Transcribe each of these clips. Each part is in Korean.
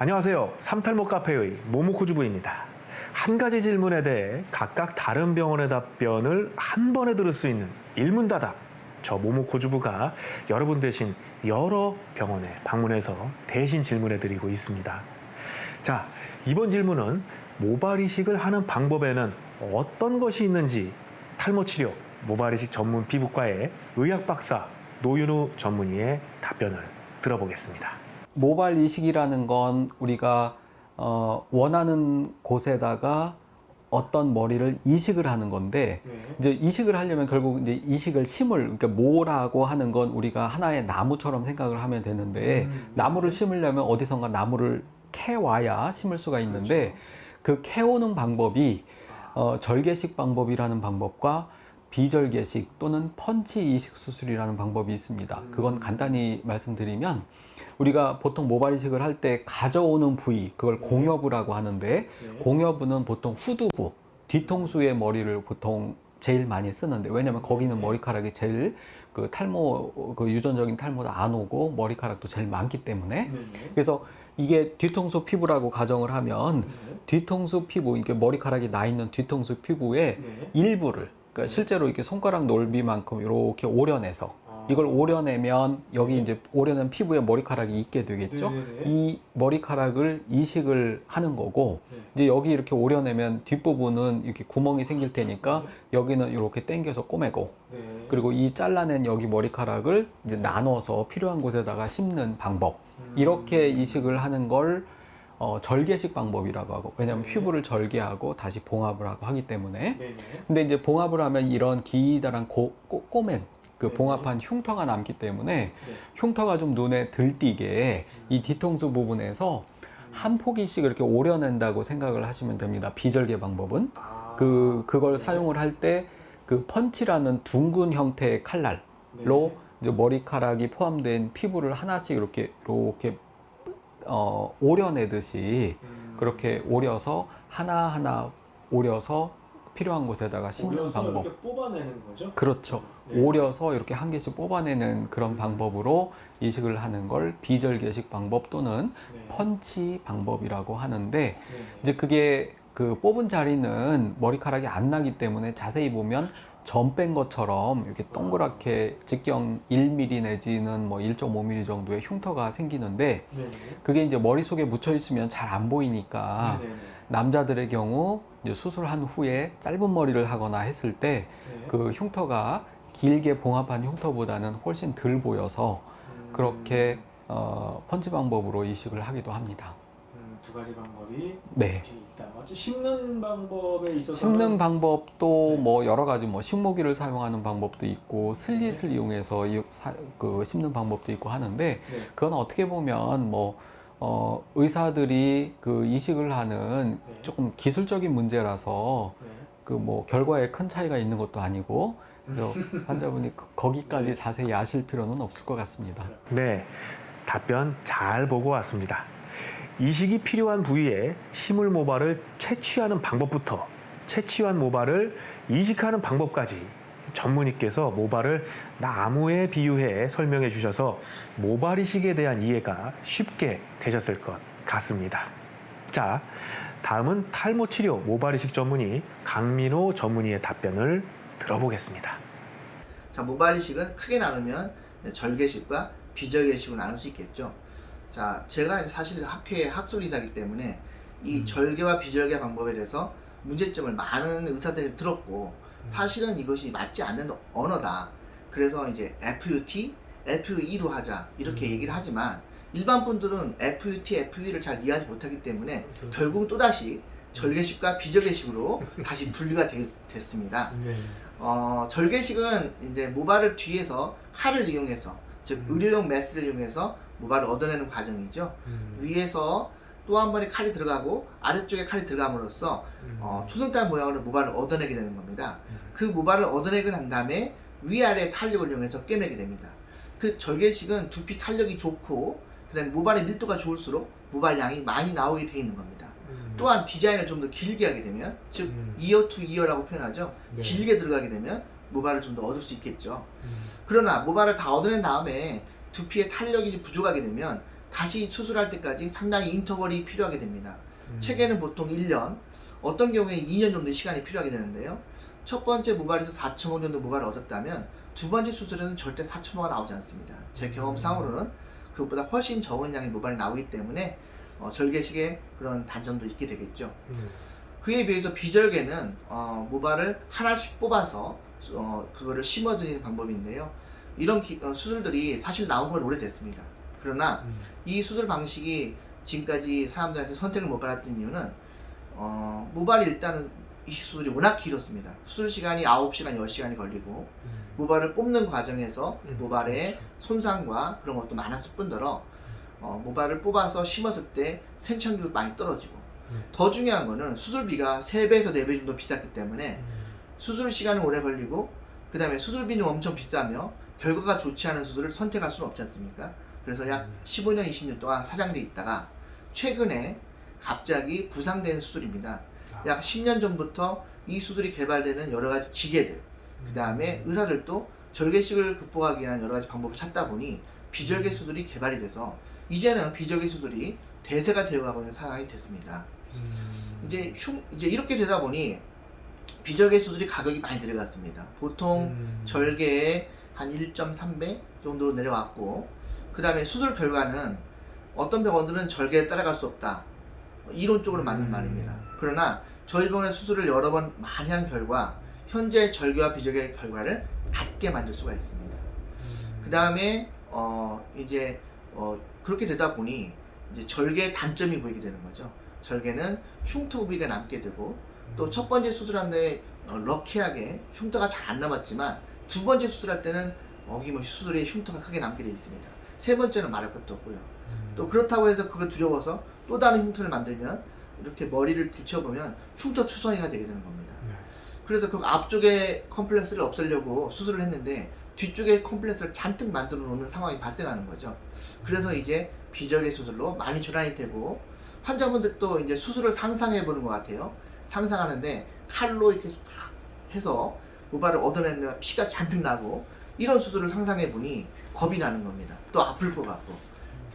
안녕하세요. 삼탈모 카페의 모모코주부입니다. 한 가지 질문에 대해 각각 다른 병원의 답변을 한 번에 들을 수 있는 일문다답. 저 모모코주부가 여러분 대신 여러 병원에 방문해서 대신 질문해드리고 있습니다. 자, 이번 질문은 모발 이식을 하는 방법에는 어떤 것이 있는지 탈모 치료 모발 이식 전문 피부과의 의학 박사 노윤우 전문의의 답변을 들어보겠습니다. 모발 이식이라는 건 우리가 원하는 곳에다가 어떤 머리를 이식을 하는 건데, 이제 이식을 하려면 결국 이제 이식을 그러니까 모라고 하는 건 우리가 하나의 나무처럼 생각을 하면 되는데, 나무를 심으려면 어디선가 나무를 캐와야 심을 수가 있는데, 그 캐오는 방법이 절개식 방법이라는 방법과 비절개식 또는 펀치 이식 수술이라는 방법이 있습니다. 그건 간단히 말씀드리면, 우리가 보통 모발 이식을 할 때 가져오는 부위, 그걸 공여부라고 하는데, 공여부는 보통 후두부, 뒤통수의 머리를 보통 제일 많이 쓰는데, 왜냐면 거기는 머리카락이 제일 탈모, 유전적인 탈모도 안 오고 머리카락도 제일 많기 때문에. 그래서 이게 뒤통수 피부라고 가정을 하면, 뒤통수 피부, 이게 머리카락이 나 있는 뒤통수 피부의 일부를, 그러니까 실제로 이렇게 손가락 넓이만큼 이렇게 오려내서, 이걸 오려내면 여기 이제 오려낸 피부에 머리카락이 있게 되겠죠. 이 머리카락을 이식을 하는 거고, 이제 여기 이렇게 오려내면 뒷부분은 이렇게 구멍이 생길 테니까 여기는 이렇게 당겨서 꼬매고, 그리고 이 잘라낸 여기 머리카락을 이제 나눠서 필요한 곳에다가 심는 방법, 이렇게 이식을 하는 걸 절개식 방법이라고 하고, 왜냐하면 피부를 절개하고 다시 봉합을 하고 하기 때문에. 근데 이제 봉합을 하면 이런 기다란 꼬맨, 봉합한 흉터가 남기 때문에 흉터가 좀 눈에 들띄게 이 뒤통수 부분에서 한 포기씩 이렇게 오려낸다고 생각을 하시면 됩니다. 비절개 방법은. 그걸 사용을 할 때 그 펀치라는 둥근 형태의 칼날로 이제 머리카락이 포함된 피부를 하나씩 이렇게 오려내듯이 그렇게 오려서 하나하나 오려서 필요한 곳에다가 심는 방법. 이렇게 뽑아내는 거죠? 그렇죠. 오려서 이렇게 한 개씩 뽑아내는 그런 방법으로 이식을 하는 걸 비절개식 방법 또는 펀치 방법이라고 하는데, 이제 그게 뽑은 자리는 머리카락이 안 나기 때문에 자세히 보면 점 뺀 것처럼 이렇게 동그랗게 직경 1mm 내지는 뭐 1.5mm 정도의 흉터가 생기는데, 그게 이제 머릿속에 묻혀 있으면 잘 안 보이니까 남자들의 경우 이제 수술한 후에 짧은 머리를 하거나 했을 때 그 흉터가 길게 봉합한 흉터보다는 훨씬 덜 보여서 그렇게 펀치 방법으로 이식을 하기도 합니다. 두 가지 방법이 네. 있다. 심는 방법에 있어서 심는 방법도 뭐 여러 가지, 뭐 식모기를 사용하는 방법도 있고 슬릿을 이용해서 심는 방법도 있고 하는데, 그건 어떻게 보면 의사들이 이식을 하는 조금 기술적인 문제라서 결과에 큰 차이가 있는 것도 아니고, 그래서 환자분이 거기까지 자세히 아실 필요는 없을 것 같습니다. 네, 답변 잘 보고 왔습니다. 이식이 필요한 부위에 심을 모발을 채취하는 방법부터 채취한 모발을 이식하는 방법까지 전문의께서 모발을 나무에 비유해 설명해 주셔서 모발 이식에 대한 이해가 쉽게 되셨을 것 같습니다. 자, 다음은 탈모 치료 모발 이식 전문의 강민호 전문의의 답변을 들어보겠습니다. 자, 모발 이식은 크게 나누면 절개식과 비절개식으로 나눌 수 있겠죠. 자, 제가 사실 학회의 학술의사이기 때문에 이 절개와 비절개 방법에 대해서 문제점을 많은 의사들이 들었고, 사실은 이것이 맞지 않는 언어다. 그래서 이제 FUT, FUE로 하자 이렇게 얘기를 하지만, 일반 분들은 FUT, FUE를 잘 이해하지 못하기 때문에 결국 또다시 절개식과 비절개식으로 다시 분리가 됐습니다. 절개식은 이제 모발을 뒤에서 칼을 이용해서, 즉 의료용 메스를 이용해서 모발을 얻어내는 과정이죠. 위에서 또 한 번의 칼이 들어가고 아래쪽에 칼이 들어감으로써 초승달 모양으로 모발을 얻어내게 되는 겁니다. 그 모발을 얻어내고 난 다음에 위아래 탄력을 이용해서 꿰매게 됩니다. 그 절개식은 두피 탄력이 좋고 그다음에 모발의 밀도가 좋을수록 모발량이 많이 나오게 되어 있는 겁니다. 또한 디자인을 좀 더 길게 하게 되면, 즉 이어 투 이어라고 표현하죠. 길게 들어가게 되면 모발을 좀 더 얻을 수 있겠죠. 그러나 모발을 다 얻어낸 다음에 두피의 탄력이 부족하게 되면 다시 수술할 때까지 상당히 인터벌이 필요하게 됩니다. 책에는 보통 1년, 어떤 경우에 2년 정도의 시간이 필요하게 되는데요. 첫 번째 모발에서 4,500 정도 모발을 얻었다면 두 번째 수술에는 절대 4,500가 나오지 않습니다. 제 경험상으로는 그것보다 훨씬 적은 양의 모발이 나오기 때문에 절개식의 그런 단점도 있게 되겠죠. 그에 비해서 비절개는 모발을 하나씩 뽑아서 그거를 심어드리는 방법인데요. 이런 수술들이 사실 나온 건 오래됐습니다. 그러나 이 수술 방식이 지금까지 사람들한테 선택을 못 받았던 이유는 모발이 일단은 이 수술이 워낙 길었습니다. 수술 시간이 9시간, 10시간이 걸리고 모발을 뽑는 과정에서 모발의 손상과 그런 것도 많았을 뿐더러 모발을 뽑아서 심었을 때 생착률도 많이 떨어지고 더 중요한 거는 수술비가 3배에서 4배 정도 비쌌기 때문에 수술 시간은 오래 걸리고 그 다음에 수술비는 엄청 비싸며 결과가 좋지 않은 수술을 선택할 수는 없지 않습니까? 그래서 약 15년, 20년 동안 사장돼 있다가 최근에 갑자기 부상된 수술입니다. 약 10년 전부터 이 수술이 개발되는 여러 가지 기계들, 그 다음에 의사들도 절개식을 극복하기 위한 여러 가지 방법을 찾다 보니 비절개 수술이 개발이 돼서 이제는 비절개 수술이 대세가 되어가고 있는 상황이 됐습니다. 이제 이렇게 되다 보니 비절개 수술이 가격이 많이 들어갔습니다. 보통 절개에 한 1.3배 정도로 내려왔고, 그 다음에 수술 결과는 어떤 병원들은 절개에 따라갈 수 없다, 이론적으로 맞는 말입니다. 그러나 저희 병원의 수술을 여러 번 많이 한 결과 현재 절개와 비절개 결과를 같게 만들 수가 있습니다. 그 다음에 그렇게 되다 보니 이제 절개의 단점이 보이게 되는 거죠. 절개는 흉터 부위가 남게 되고, 또 첫 번째 수술하는데 럭키하게 흉터가 잘 안 남았지만 두 번째 수술할 때는 어김없이 수술에 흉터가 크게 남게 되어 있습니다. 세 번째는 말할 것도 없고요. 또 그렇다고 해서 그걸 두려워서 또 다른 흉터를 만들면 이렇게 머리를 들춰보면 흉터 추성이가 되게 되는 겁니다. 그래서 그 앞쪽에 컴플렉스를 없애려고 수술을 했는데 뒤쪽에 컴플렉스를 잔뜩 만들어 놓는 상황이 발생하는 거죠. 그래서 이제 비절개 수술로 많이 전환이 되고, 환자분들도 이제 수술을 상상해 보는 것 같아요. 상상하는데 칼로 이렇게 해서 모발을 얻어내는 피가 잔뜩 나고, 이런 수술을 상상해 보니 겁이 나는 겁니다. 또 아플 것 같고.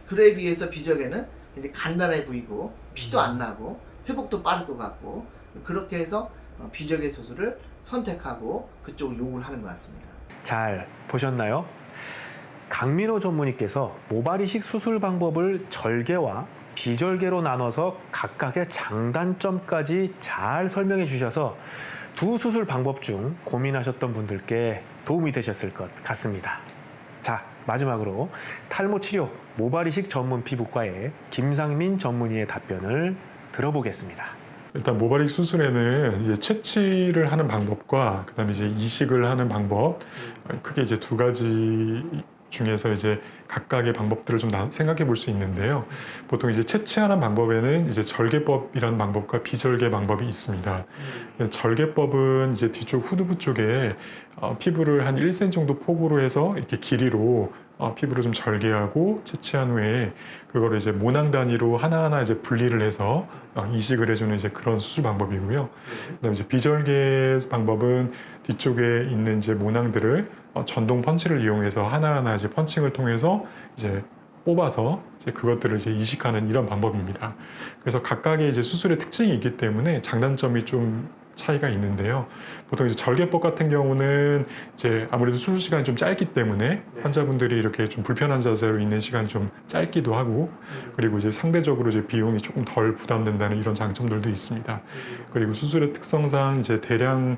그에 비해서 비절개는 이제 간단해 보이고 피도 안 나고 회복도 빠를 것 같고, 그렇게 해서 비절개 수술을 선택하고 그쪽을 요구를 하는 것 같습니다. 잘 보셨나요? 강민호 전문의께서 모발이식 수술 방법을 절개와 비절개로 나눠서 각각의 장단점까지 잘 설명해 주셔서 두 수술 방법 중 고민하셨던 분들께 도움이 되셨을 것 같습니다. 자, 마지막으로 탈모 치료 모발이식 전문 피부과의 김상민 전문의의 답변을 들어보겠습니다. 일단 모발이식 수술에는 이제 채취를 하는 방법과 그다음에 이제 이식을 하는 방법, 크게 이제 두 가지 중에서 이제 각각의 방법들을 좀 생각해 볼 수 있는데요. 보통 이제 채취하는 방법에는 이제 절개법이라는 방법과 비절개 방법이 있습니다. 절개법은 이제 뒤쪽 후두부 쪽에 피부를 한 1cm 정도 폭으로 해서 이렇게 길이로 피부를 좀 절개하고 채취한 후에 그거를 이제 모낭 단위로 하나하나 이제 분리를 해서 이식을 해주는 이제 그런 수술 방법이고요. 그다음에 이제 비절개 방법은 뒤쪽에 있는 이제 모낭들을 전동 펀치를 이용해서 하나하나 이제 펀칭을 통해서 이제 뽑아서 이제 그것들을 이제 이식하는 이런 방법입니다. 그래서 각각의 이제 수술의 특징이 있기 때문에 장단점이 좀 차이가 있는데요. 보통 이제 절개법 같은 경우는 이제 아무래도 수술 시간이 좀 짧기 때문에 환자분들이 이렇게 좀 불편한 자세로 있는 시간이 좀 짧기도 하고, 그리고 이제 상대적으로 이제 비용이 조금 덜 부담된다는 이런 장점들도 있습니다. 그리고 수술의 특성상 이제 대량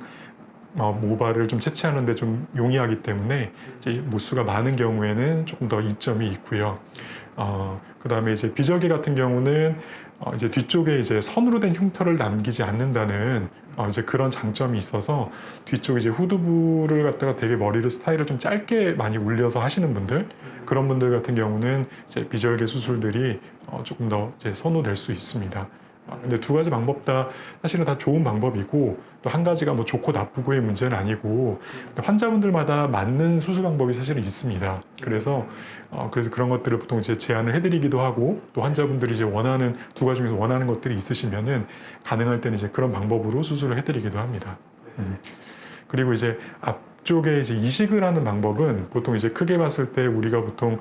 모발을 좀 채취하는데 좀 용이하기 때문에 이제 모수가 많은 경우에는 조금 더 이점이 있고요. 그 다음에 이제 비절개 같은 경우는 이제 뒤쪽에 이제 선으로 된 흉터를 남기지 않는다는 이제 그런 장점이 있어서 뒤쪽 이제 후두부를 갖다가 되게 머리를 스타일을 좀 짧게 많이 올려서 하시는 분들, 그런 분들 같은 경우는 이제 비절개 수술들이 조금 더 이제 선호될 수 있습니다. 근데 두 가지 방법 다 사실은 다 좋은 방법이고, 또 한 가지가 뭐 좋고 나쁘고의 문제는 아니고 환자분들마다 맞는 수술 방법이 사실은 있습니다. 그래서 그런 것들을 보통 이제 제안을 해드리기도 하고, 또 환자분들이 이제 원하는 두 가지 중에서 원하는 것들이 있으시면은 가능할 때는 이제 그런 방법으로 수술을 해드리기도 합니다. 그리고 이제 앞쪽에 이제 이식을 하는 방법은 보통 이제 크게 봤을 때 우리가 보통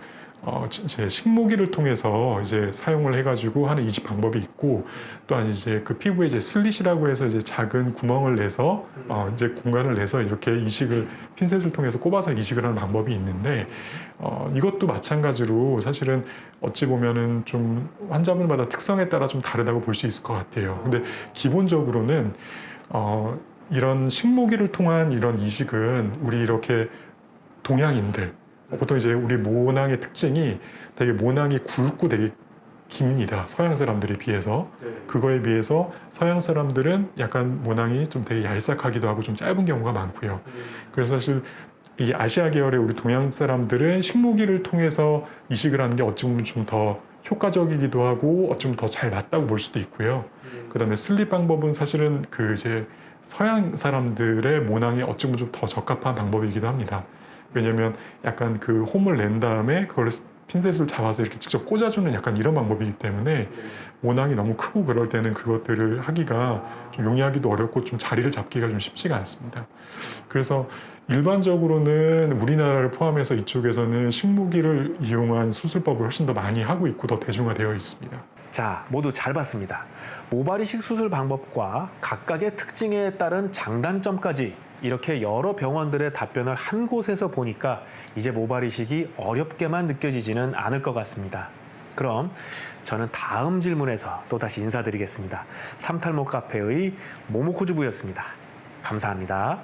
이제 식모기를 통해서 이제 사용을 해가지고 하는 이식 방법이 있고, 또한 이제 그 피부에 이제 슬릿이라고 해서 이제 작은 구멍을 내서 이제 공간을 내서 이렇게 이식을 핀셋을 통해서 꼽아서 이식을 하는 방법이 있는데, 이것도 마찬가지로 사실은 어찌 보면은 좀 환자분마다 특성에 따라 좀 다르다고 볼 수 있을 것 같아요. 근데 기본적으로는 이런 식모기를 통한 이런 이식은 우리 이렇게 동양인들, 보통 이제 우리 모낭의 특징이 되게 모낭이 굵고 되게 깁니다. 서양 사람들에 비해서. 그거에 비해서 서양 사람들은 약간 모낭이 좀 되게 얄싹하기도 하고 좀 짧은 경우가 많고요. 그래서 사실 이 아시아 계열의 우리 동양 사람들은 식모기를 통해서 이식을 하는 게 어찌 보면 좀 더 효과적이기도 하고 어찌 보면 더 잘 맞다고 볼 수도 있고요. 그다음에 슬립 방법은 사실은 그 이제 서양 사람들의 모낭에 어찌 보면 좀 더 적합한 방법이기도 합니다. 왜냐면 약간 그 홈을 낸 다음에 그걸 핀셋을 잡아서 이렇게 직접 꽂아주는 약간 이런 방법이기 때문에 모낭이 너무 크고 그럴 때는 그것들을 하기가 좀 용이하기도 어렵고 좀 자리를 잡기가 좀 쉽지가 않습니다. 그래서 일반적으로는 우리나라를 포함해서 이쪽에서는 식모기를 이용한 수술법을 훨씬 더 많이 하고 있고 더 대중화되어 있습니다. 자, 모두 잘 봤습니다. 모발이식 수술 방법과 각각의 특징에 따른 장단점까지 이렇게 여러 병원들의 답변을 한 곳에서 보니까 이제 모발이식이 어렵게만 느껴지지는 않을 것 같습니다. 그럼 저는 다음 질문에서 또다시 인사드리겠습니다. 삼탈모 카페의 모모코주부였습니다. 감사합니다.